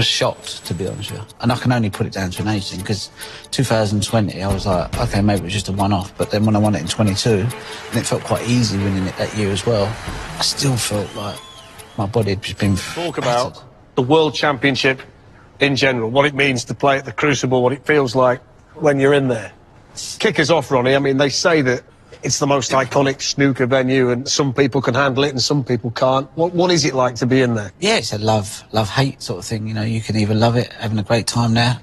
was shocked, to be honest with you. And I can only put it down to an age thing, because 2020, I was like, OK, maybe it was just a one-off. But then when I won it in 22, and it felt quite easy winning it that year as well, I still felt like my body had just been Talk battered. about the World Championship in general, what it means to play at the Crucible, what it feels like when you're in there. Kick us off, Ronnie. I mean, they say that it's the most iconic snooker venue, and some people can handle it and some people can't. What is it like to be in there? Yeah, it's a love-hate sort of thing. You know, you can either love it, having a great time there,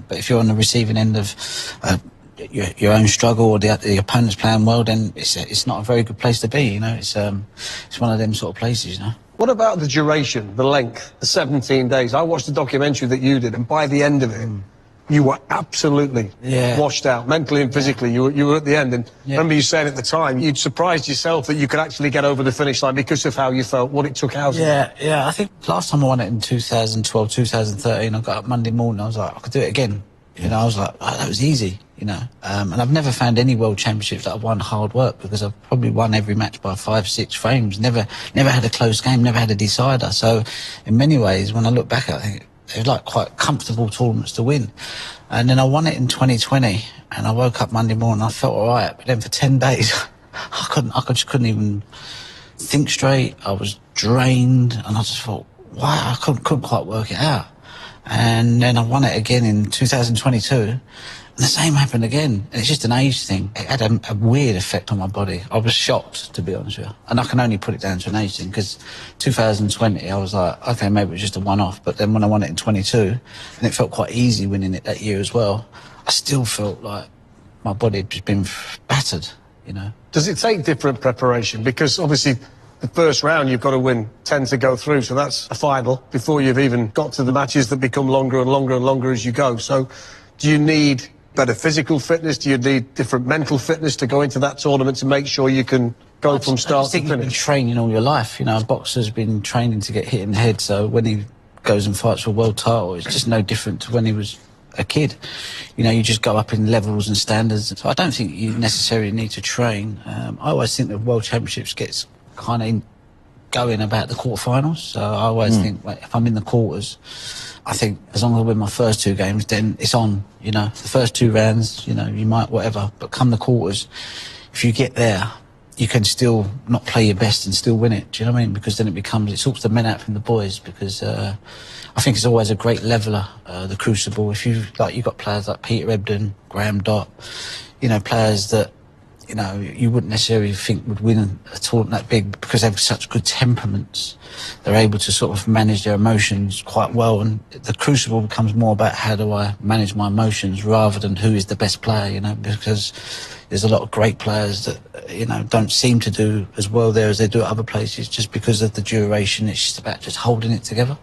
but if you're on the receiving end of your own struggle, or the opponent's playing well, then it's not a very good place to be. You know, it's one of them sort of places. You know. What about the duration, the length, the 17 days? I watched the documentary that you did, and by the end of it, you were absolutely washed out, mentally and physically. You were at the end, and remember you saying at the time, you'd surprised yourself that you could actually get over the finish line because of how you felt, what it took out of you. Yeah, I think last time I won it in 2012, 2013, I got up Monday morning, I was like, I could do it again. You know, I was like, oh, that was easy, you know. And I've never found any world championships that I've won hard work, because I've probably won every match by 5-6 frames, never had a close game, never had a decider. So in many ways, when I look back at it, I think it was like quite comfortable tournaments to win. And then I won it in 2020, and I woke up Monday morning, I felt all right. But then for 10 days, I just couldn't even think straight. I was drained, and I just thought, why? I couldn't quite work it out. And then I won it again in 2022, and the same happened again. And it's just an age thing. It had a weird effect on my body. I was shocked, to be honest with you. And I can only put it down to an age thing, because 2020, I was like, OK, maybe it was just a one-off. But then when I won it in 22, and it felt quite easy winning it that year as well, I still felt like my body had just been battered, you know. Does it take different preparation? Because obviously the first round you've got to win 10 to go through, so that's a final before you've even got to the matches that become longer and longer and longer as you go. So do you need better physical fitness? Do you need different mental fitness to go into that tournament to make sure you can go from start to finish? You've been training all your life. You know, a boxer's been training to get hit in the head, so when he goes and fights for a world title, it's just no different to when he was a kid. You know, you just go up in levels and standards. So I don't think you necessarily need to train. I always think that World Championships gets kind of going about the quarterfinals. So I always think, like, if I'm in the quarters, I think as long as I win my first 2 games, then it's on. You know, the first 2 rounds, you know, you might whatever, but come the quarters, if you get there, you can still not play your best and still win it. Do you know what I mean? Because then it sorts the men out from the boys. Because I think it's always a great leveller, the Crucible. If you've got players like Peter Ebdon, Graham Dott, you know, players that, you know, you wouldn't necessarily think would win a tournament that big, because they have such good temperaments. They're able to sort of manage their emotions quite well, and the Crucible becomes more about how do I manage my emotions rather than who is the best player, you know, because there's a lot of great players that, you know, don't seem to do as well there as they do at other places, just because of the duration. It's just about just holding it together.